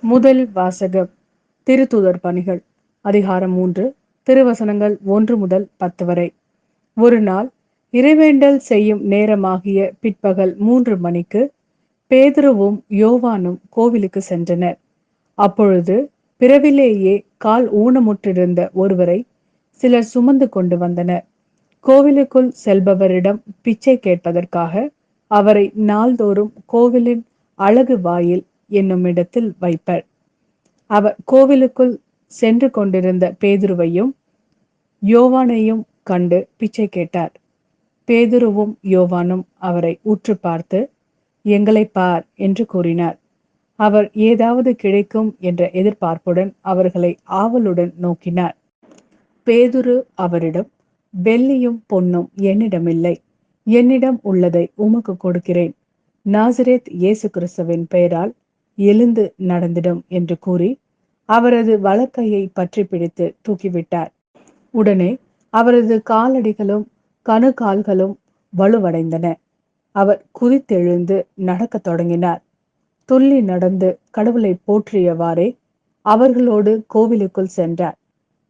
முதல் வாசகம். திருத்தூதர் பணிகள் அதிகாரம் 3 திருவசனங்கள் 1 முதல் 10 வரை. ஒரு நாள் இறைவேண்டல் செய்யும் நேரமாகிய பிற்பகல் 3 மணிக்கு பேதுருவும் யோவானும் கோவிலுக்கு சென்றனர். அப்பொழுது பிறவிலேயே கால் ஊனமுற்றிருந்த ஒருவரை சிலர் சுமந்து கொண்டு வந்தனர். கோவிலுக்குள் செல்பவரிடம் பிச்சை கேட்பதற்காக அவரை நாள்தோறும் கோவிலின் அழகு வாயில் என்னும் இடத்தில் வைப்பர். அவர் கோவிலுக்குள் சென்று கொண்டிருந்த பேதுருவையும் யோவானையும் கண்டு பிச்சை கேட்டார். பேதுருவும் யோவானும் அவரை உற்று பார்த்து, எங்களை பார் என்று கூறினார். அவர் ஏதாவது கிடைக்கும் என்ற எதிர்பார்ப்புடன் அவர்களை ஆவலுடன் நோக்கினார். பேதுரு அவரிடம், வெள்ளியும் பொன்னும் என்னிடமில்லை, என்னிடம் உள்ளதை உமக்கு கொடுக்கிறேன். நாசரேத் இயேசு கிறிஸ்துவின் பெயரால் எழுந்து நடந்திடும் என்று கூறி அவரது வலக்கையை பற்றி பிடித்து தூக்கிவிட்டார். உடனே அவரது காலடிகளும் கணுகால்களும் வலுவடைந்தன. அவர் குதித்தெழுந்து நடக்கத் தொடங்கினார். துள்ளி நடந்து கடவுளை போற்றியவாறே அவர்களோடு கோவிலுக்குள் சென்றார்.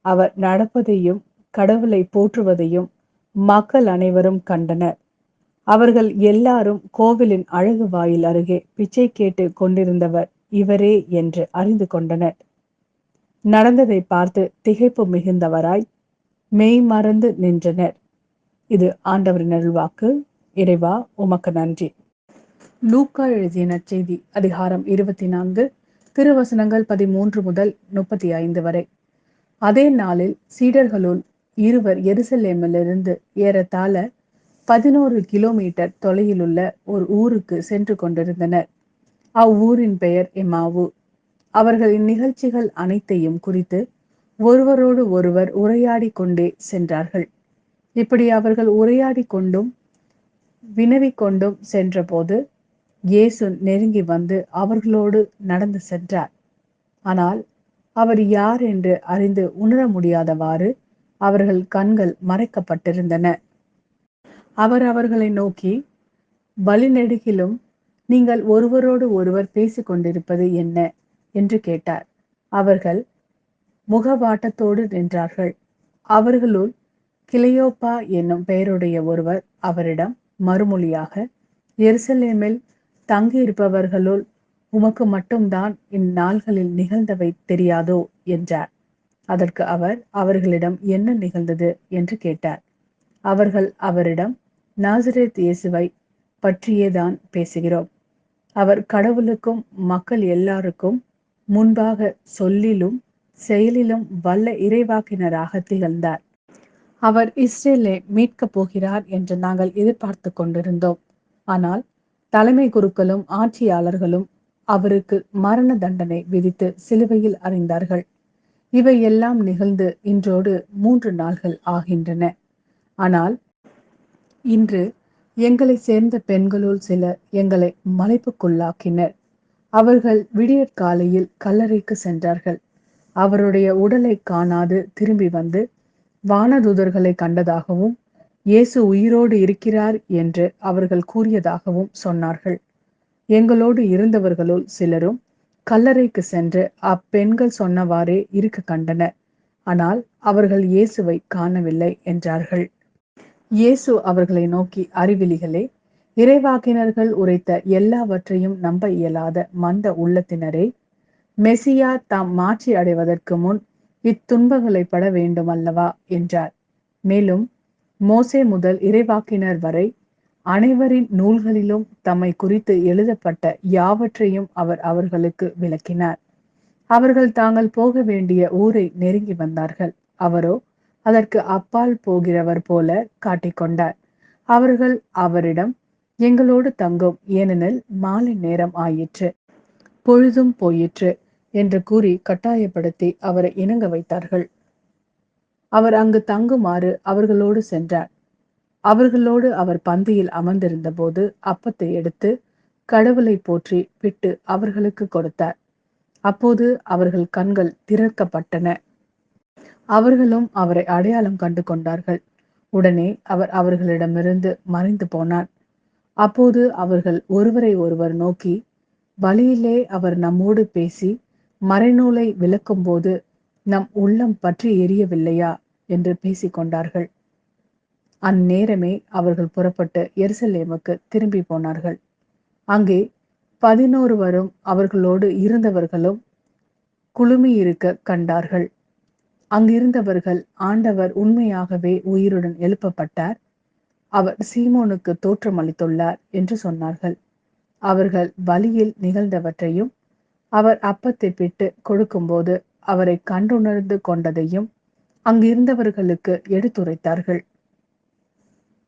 அவர் நடப்பதையும் கடவுளை போற்றுவதையும் மக்கள் அனைவரும் கண்டனர். அவர்கள் எல்லாரும் கோவிலின் அழகு வாயில் அருகே பிச்சை கேட்டு கொண்டிருந்தவர் இவரே என்று அறிந்து கொண்டனர். நடந்ததை பார்த்து திகைப்பு மிகுந்தவராய் மெய் மறந்து நின்றனர். இது ஆண்டவரின் அருள்வாக்கு. இறைவா உமக்கு நன்றி. லூக்கா எழுதிய நற்செய்தி அதிகாரம் 24 திருவசனங்கள் 13 முதல் 35 வரை. அதே நாளில் சீடர்களுள் இருவர் எருசலேமிலிருந்து ஏறத்தாழ 11 கிலோமீட்டர் தொலையிலுள்ள ஒரு ஊருக்கு சென்று கொண்டிருந்தனர். அவ்வூரின் பெயர் எம்மாவு. அவர்கள் இந்நிகழ்ச்சிகள் அனைத்தையும் குறித்து ஒருவரோடு ஒருவர் உரையாடி கொண்டே சென்றார்கள். இப்படி அவர்கள் உரையாடி கொண்டும் வினவிக் கொண்டும் சென்றபோது இயேசு நெருங்கி வந்து அவர்களோடு நடந்து சென்றார். ஆனால் அவர் யார் என்று அறிந்து உணர முடியாதவாறு அவர்கள் கண்கள் மறைக்கப்பட்டிருந்தன. அவர் அவர்களை நோக்கி, வழிநெடுகிலும் நீங்கள் ஒருவரோடு ஒருவர் பேசிக் கொண்டிருப்பது என்ன என்று கேட்டார். அவர்கள் முகவாட்டத்தோடு நின்றார்கள். அவர்களுள் கிளையோப்பா என்னும் பெயருடைய ஒருவர் அவரிடம் மறுமொழியாக, எருசலேமில் தங்கியிருப்பவர்களுள் உமக்கு மட்டும்தான் இந்நாள்களில் நிகழ்ந்தவை தெரியாதோ என்றார். அதற்கு அவர் அவர்களிடம் என்ன நிகழ்ந்தது என்று கேட்டார். அவர்கள் அவரிடம், நாசரேத் இயேசுவை பற்றியேதான் பேசுகிறோம். அவர் கடவுளுக்கும் மக்கள் எல்லாருக்கும் முன்பாக சொல்லிலும் செயலிலும் வல்ல இறைவாக்கினராக திகழ்ந்தார். அவர் இஸ்ரேலை மீட்கப் போகிறார் என்று நாங்கள் எதிர்பார்த்து கொண்டிருந்தோம். ஆனால் தலைமை குருக்களும் ஆட்சியாளர்களும் அவருக்கு மரண தண்டனை விதித்து சிலுவையில் அறைந்தார்கள். இவை எல்லாம் நிகழ்ந்து இன்றோடு 3 நாள்கள் ஆகின்றன. ஆனால் இன்று எங்களை சேர்ந்த பெண்களுள் சிலர் எங்களை மலைப்புக்குள்ளாக்கினர். அவர்கள் விடியற்காலையில் கல்லறைக்கு சென்றார்கள். அவருடைய உடலை காணாது திரும்பி வந்து வானதூதர்களை கண்டதாகவும் இயேசு உயிரோடு இருக்கிறார் என்று அவர்கள் கூறியதாகவும் சொன்னார்கள். எங்களோடு இருந்தவர்களுள் சிலரும் கல்லறைக்கு சென்று அப்பெண்கள் சொன்னவாறே இருக்க கண்டனர். ஆனால் அவர்கள் இயேசுவை காணவில்லை என்றார்கள். இயேசு அவர்களை நோக்கி, அறிவிலிகளே, இறைவாக்கினர்கள் உரைத்த எல்லாவற்றையும் நம்ப இயலாத மந்த உள்ளத்தினரே, மெசியா தாம் மாற்றி அடைவதற்கு முன் இத்துன்பங்களை பட வேண்டும் அல்லவா என்றார். மேலும் மோசே முதல் இறைவாக்கினர் வரை அனைவரின் நூல்களிலும் தம்மை குறித்து எழுதப்பட்ட யாவற்றையும் அவர் அவர்களுக்கு விளக்கினார். அவர்கள் தாங்கள் போக வேண்டிய ஊரை நெருங்கி வந்தார்கள். அவரோ அதற்கு அப்பால் போகிறவர் போல காட்டிக்கொண்டார். அவர்கள் அவரிடம், எங்களோடு தங்கும், ஏனெனில் மாலை நேரம் ஆயிற்று, பொழுதும் போயிற்று என்று கூறி கட்டாயப்படுத்தி அவரை இணங்க வைத்தார்கள். அவர் அங்கு தங்குமாறு அவர்களோடு சென்றார். அவர்களோடு அவர் பந்தியில் அமர்ந்திருந்த போது அப்பத்தை எடுத்து கடவுளை போற்றி பிட்டு அவர்களுக்கு கொடுத்தார். அப்போது அவர்கள் கண்கள் திறக்கப்பட்டன. அவர்களும் அவரை அடையாளம் கண்டு கொண்டார்கள். உடனே அவர் அவர்களிடமிருந்து மறைந்து போனார். அப்போது அவர்கள் ஒருவரை ஒருவர் நோக்கி, வழியிலே அவர் நம்மோடு பேசி மறைநூலை விளக்கும் போது நம் உள்ளம் பற்றி எரியவில்லையா என்று பேசிக்கொண்டார்கள். அந்நேரமே அவர்கள் புறப்பட்டு எருசலேமுக்கு திரும்பி போனார்கள். அங்கே 11 அவர்களோடு இருந்தவர்களும் குழுமியிருக்க கண்டார்கள். அங்கிருந்தவர்கள், ஆண்டவர் உண்மையாகவே உயிருடன் எழுப்பப்பட்டார், அவர் சீமோனுக்கு தோற்றமளித்துள்ளார் என்று சொன்னார்கள். அவர்கள் வழியில் நிகழ்ந்தவற்றையும் அவர் அப்பத்தை பிட்டு கொடுக்கும்போது அவரை கண்டுணர்ந்து கொண்டதையும் அங்கிருந்தவர்களுக்கு எடுத்துரைத்தார்கள்.